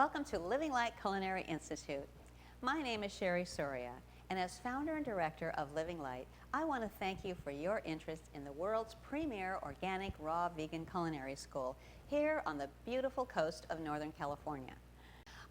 Welcome to Living Light Culinary Institute. My name is Cherie Soria, and as founder and director of Living Light, I want to thank you for your interest in the world's premier organic raw vegan culinary school here on the beautiful coast of Northern California.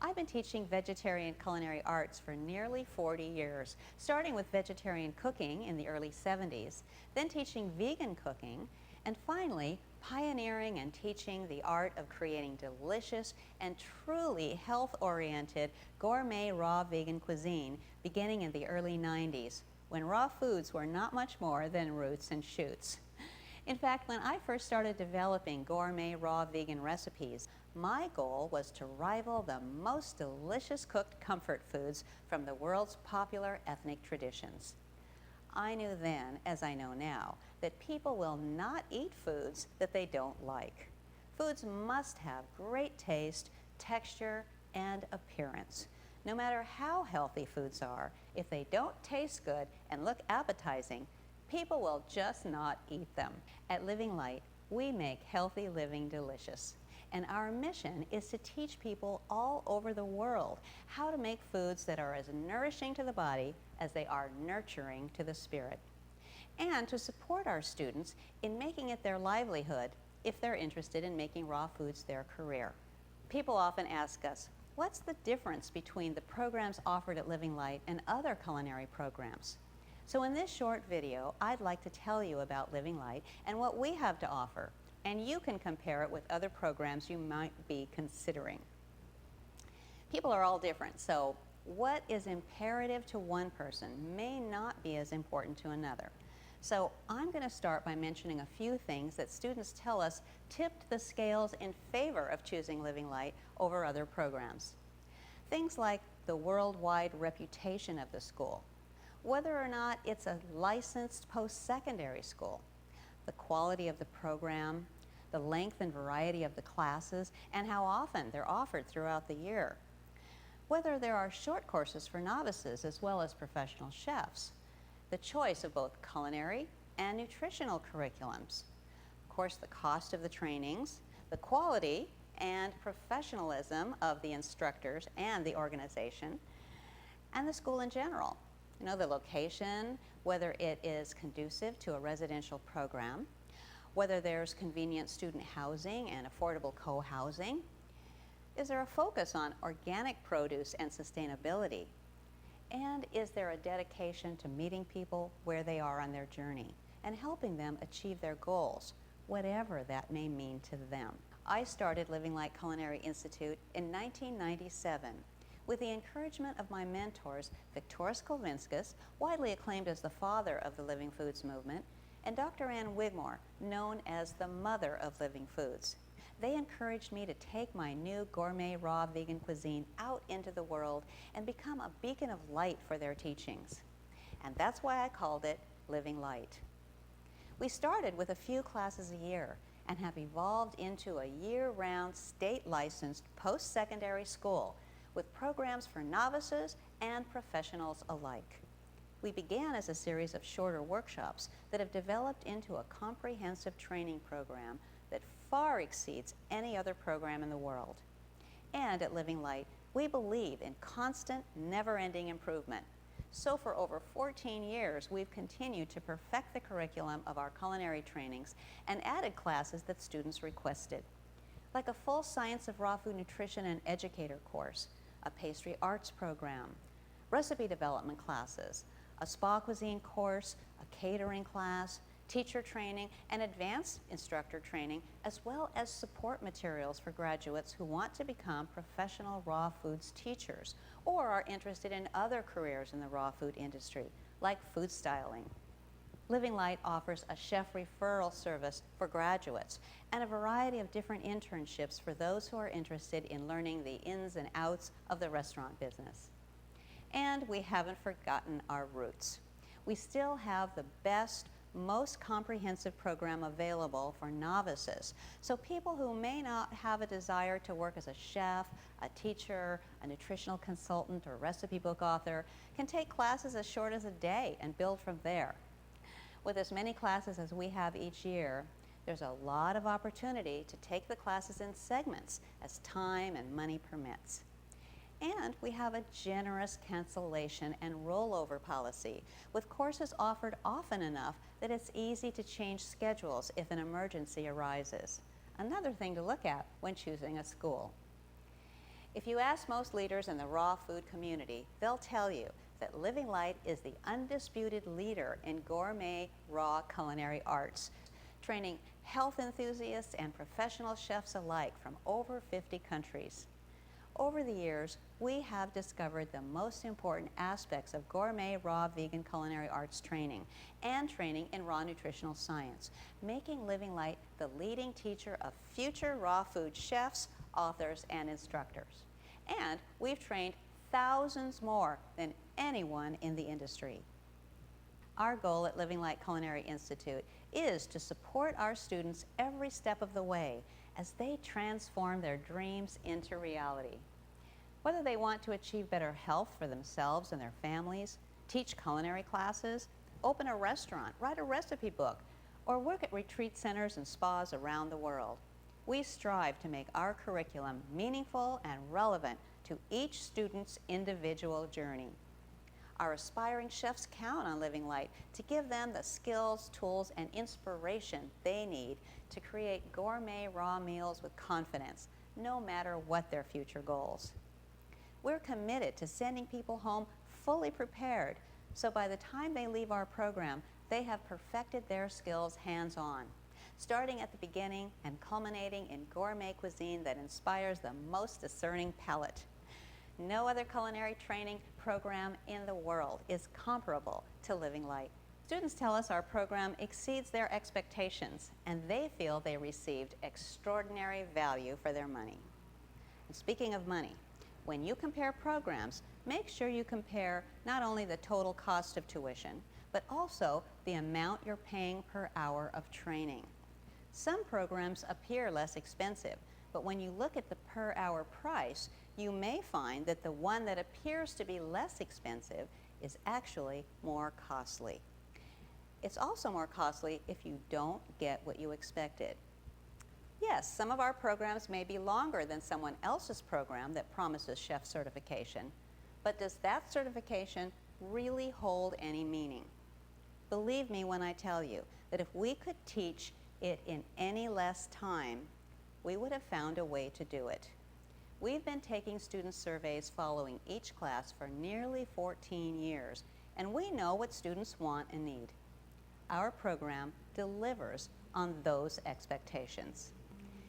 I've been teaching vegetarian culinary arts for nearly 40 years, starting with vegetarian cooking in the early 70s, then teaching vegan cooking, and finally pioneering and teaching the art of creating delicious and truly health-oriented gourmet raw vegan cuisine beginning in the early 90s, when raw foods were not much more than roots and shoots. In fact, when I first started developing gourmet raw vegan recipes, my goal was to rival the most delicious cooked comfort foods from the world's popular ethnic traditions. I knew then, as I know now, that people will not eat foods that they don't like. Foods must have great taste, texture, and appearance. No matter how healthy foods are, if they don't taste good and look appetizing, people will just not eat them. At Living Light, we make healthy living delicious. And our mission is to teach people all over the world how to make foods that are as nourishing to the body as they are nurturing to the spirit. And to support our students in making it their livelihood if they're interested in making raw foods their career. People often ask us, what's the difference between the programs offered at Living Light and other culinary programs? So in this short video, I'd like to tell you about Living Light and what we have to offer, and you can compare it with other programs you might be considering. People are all different, so what is imperative to one person may not be as important to another. So I'm going to start by mentioning a few things that students tell us tipped the scales in favor of choosing Living Light over other programs. Things like the worldwide reputation of the school, whether or not it's a licensed post-secondary school, the quality of the program, the length and variety of the classes, and how often they're offered throughout the year, whether there are short courses for novices as well as professional chefs, the choice of both culinary and nutritional curriculums, of course the cost of the trainings, the quality and professionalism of the instructors and the organization, and the school in general. You know, the location, whether it is conducive to a residential program, whether there's convenient student housing and affordable co-housing. Is there a focus on organic produce and sustainability? And is there a dedication to meeting people where they are on their journey and helping them achieve their goals, whatever that may mean to them? I started Living Light Culinary Institute in 1997 with the encouragement of my mentors, Viktoras Kulvinskas, widely acclaimed as the father of the Living Foods movement, and Dr. Ann Wigmore, known as the mother of Living Foods. They encouraged me to take my new gourmet raw vegan cuisine out into the world and become a beacon of light for their teachings. And that's why I called it Living Light. We started with a few classes a year and have evolved into a year-round state-licensed post-secondary school with programs for novices and professionals alike. We began as a series of shorter workshops that have developed into a comprehensive training program that far exceeds any other program in the world. And at Living Light, we believe in constant, never-ending improvement. So for over 14 years, we've continued to perfect the curriculum of our culinary trainings and added classes that students requested, like a full Science of Raw Food Nutrition and Educator course, a pastry arts program, recipe development classes, a spa cuisine course, a catering class, teacher training, and advanced instructor training, as well as support materials for graduates who want to become professional raw foods teachers or are interested in other careers in the raw food industry, like food styling. Living Light offers a chef referral service for graduates and a variety of different internships for those who are interested in learning the ins and outs of the restaurant business. And we haven't forgotten our roots. We still have the best, most comprehensive program available for novices. So people who may not have a desire to work as a chef, a teacher, a nutritional consultant, or recipe book author can take classes as short as a day and build from there. With as many classes as we have each year, there's a lot of opportunity to take the classes in segments as time and money permits. And we have a generous cancellation and rollover policy, with courses offered often enough that it's easy to change schedules if an emergency arises. Another thing to look at when choosing a school. If you ask most leaders in the raw food community, they'll tell you that Living Light is the undisputed leader in gourmet raw culinary arts, training health enthusiasts and professional chefs alike from over 50 countries. Over the years, we have discovered the most important aspects of gourmet raw vegan culinary arts training and training in raw nutritional science, making Living Light the leading teacher of future raw food chefs, authors, and instructors. And we've trained thousands more than anyone in the industry. Our goal at Living Light Culinary Institute is to support our students every step of the way as they transform their dreams into reality. Whether they want to achieve better health for themselves and their families, teach culinary classes, open a restaurant, write a recipe book, or work at retreat centers and spas around the world, we strive to make our curriculum meaningful and relevant to each student's individual journey. Our aspiring chefs count on Living Light to give them the skills, tools, and inspiration they need to create gourmet raw meals with confidence, no matter what their future goals. We're committed to sending people home fully prepared, so by the time they leave our program, they have perfected their skills hands-on, starting at the beginning and culminating in gourmet cuisine that inspires the most discerning palate. No other culinary training program in the world is comparable to Living Light. Students tell us our program exceeds their expectations, and they feel they received extraordinary value for their money. And speaking of money, when you compare programs, make sure you compare not only the total cost of tuition, but also the amount you're paying per hour of training. Some programs appear less expensive, but when you look at the per hour price, you may find that the one that appears to be less expensive is actually more costly. It's also more costly if you don't get what you expected. Yes, some of our programs may be longer than someone else's program that promises chef certification, but does that certification really hold any meaning? Believe me when I tell you that if we could teach it in any less time, we would have found a way to do it. We've been taking student surveys following each class for nearly 14 years, and we know what students want and need. Our program delivers on those expectations.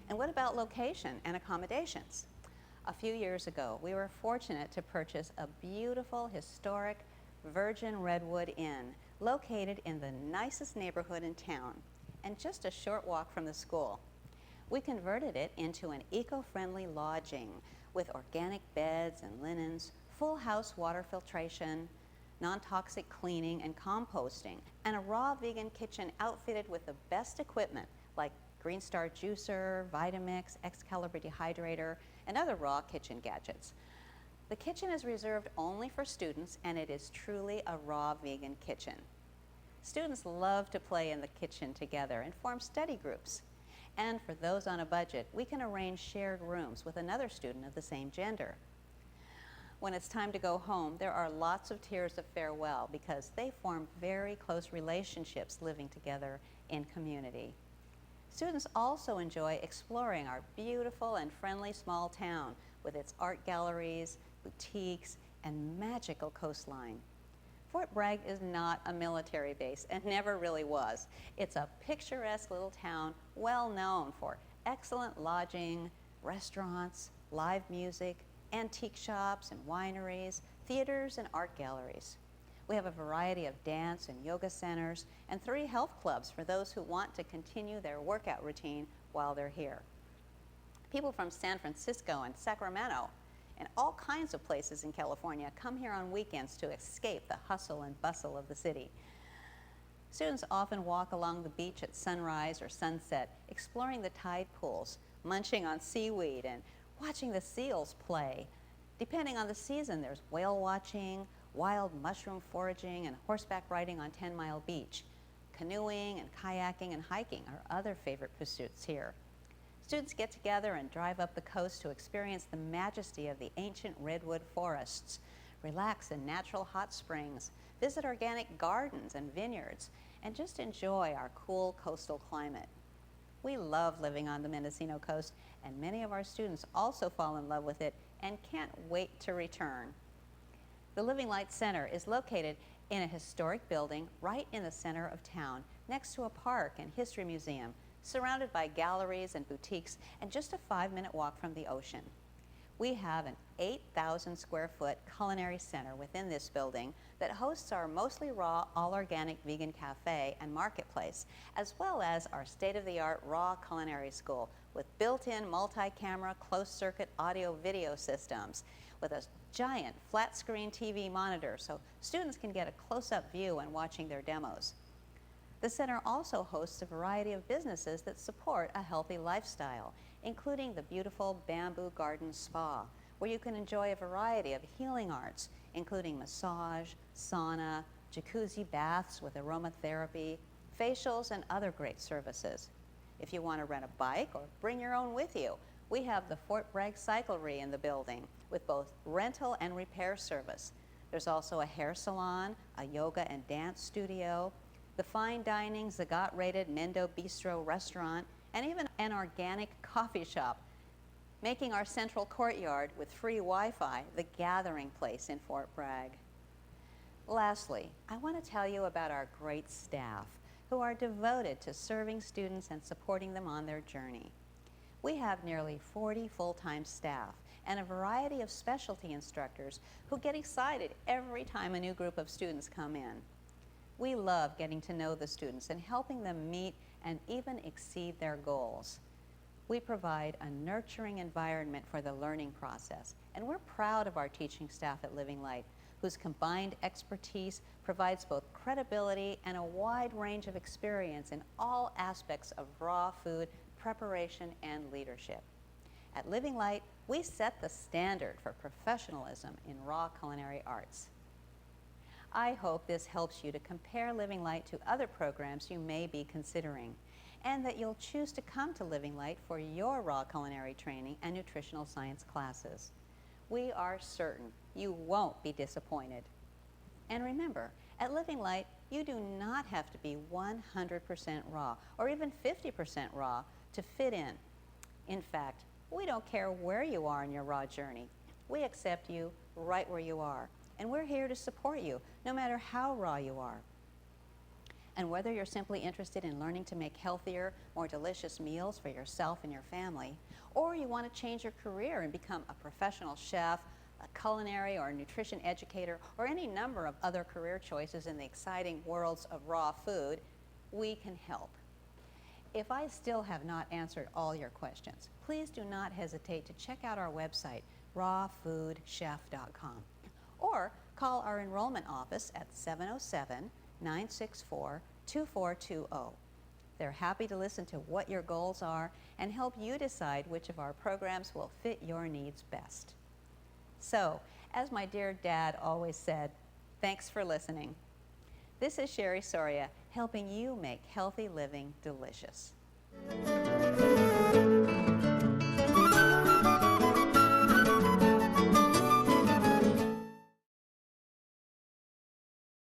And what about location and accommodations? A few years ago, we were fortunate to purchase a beautiful, historic Virgin Redwood Inn located in the nicest neighborhood in town and just a short walk from the school. We converted it into an eco-friendly lodging with organic beds and linens, full house water filtration, non-toxic cleaning and composting, and a raw vegan kitchen outfitted with the best equipment like Green Star juicer, Vitamix, Excalibur dehydrator, and other raw kitchen gadgets. The kitchen is reserved only for students, and it is truly a raw vegan kitchen. Students love to play in the kitchen together and form study groups. And for those on a budget, we can arrange shared rooms with another student of the same gender. When it's time to go home, there are lots of tears of farewell because they form very close relationships living together in community. Students also enjoy exploring our beautiful and friendly small town with its art galleries, boutiques, and magical coastline. Fort Bragg is not a military base and never really was. It's a picturesque little town well known for excellent lodging, restaurants, live music, antique shops and wineries, theaters and art galleries. We have a variety of dance and yoga centers and 3 health clubs for those who want to continue their workout routine while they're here. People from San Francisco and Sacramento and all kinds of places in California come here on weekends to escape the hustle and bustle of the city. Students often walk along the beach at sunrise or sunset, exploring the tide pools, munching on seaweed, and watching the seals play. Depending on the season, there's whale watching, wild mushroom foraging, and horseback riding on 10 Mile Beach. canoeing and kayaking and hiking are other favorite pursuits here. Students get together and drive up the coast to experience the majesty of the ancient redwood forests, relax in natural hot springs, visit organic gardens and vineyards, and just enjoy our cool coastal climate. We love living on the Mendocino coast, and many of our students also fall in love with it and can't wait to return. The Living Light Center is located in a historic building right in the center of town, next to a park and history museum, surrounded by galleries and boutiques, and just a 5-minute walk from the ocean. We have an 8,000 square foot culinary center within this building that hosts our mostly raw, all-organic vegan cafe and marketplace, as well as our state-of-the-art raw culinary school with built-in multi-camera closed-circuit audio-video systems with a giant flat-screen TV monitor so students can get a close-up view when watching their demos. The center also hosts a variety of businesses that support a healthy lifestyle, including the beautiful Bamboo Garden Spa, where you can enjoy a variety of healing arts, including massage, sauna, jacuzzi baths with aromatherapy, facials, and other great services. If you want to rent a bike or bring your own with you, we have the Fort Bragg Cyclery in the building with both rental and repair service. There's also a hair salon, a yoga and dance studio, the fine dining Zagat-rated Mendo Bistro restaurant, and even an organic coffee shop, making our central courtyard with free Wi-Fi the gathering place in Fort Bragg. Lastly, I want to tell you about our great staff who are devoted to serving students and supporting them on their journey. We have nearly 40 full-time staff and a variety of specialty instructors who get excited every time a new group of students come in. We love getting to know the students and helping them meet and even exceed their goals. We provide a nurturing environment for the learning process, and we're proud of our teaching staff at Living Light, whose combined expertise provides both credibility and a wide range of experience in all aspects of raw food preparation and leadership. At Living Light, we set the standard for professionalism in raw culinary arts. I hope this helps you to compare Living Light to other programs you may be considering, and that you'll choose to come to Living Light for your raw culinary training and nutritional science classes. We are certain you won't be disappointed. And remember, at Living Light, you do not have to be 100% raw or even 50% raw to fit in. In fact, we don't care where you are in your raw journey. We accept you right where you are, and we're here to support you no matter how raw you are. And whether you're simply interested in learning to make healthier, more delicious meals for yourself and your family, or you want to change your career and become a professional chef, a culinary or nutrition educator, or any number of other career choices in the exciting worlds of raw food, we can help. If I still have not answered all your questions, please do not hesitate to check out our website, rawfoodchef.com, or call our enrollment office at 707-964-2420. They're happy to listen to what your goals are and help you decide which of our programs will fit your needs best. So, as my dear dad always said, thanks for listening. This is Cherie Soria, helping you make healthy living delicious.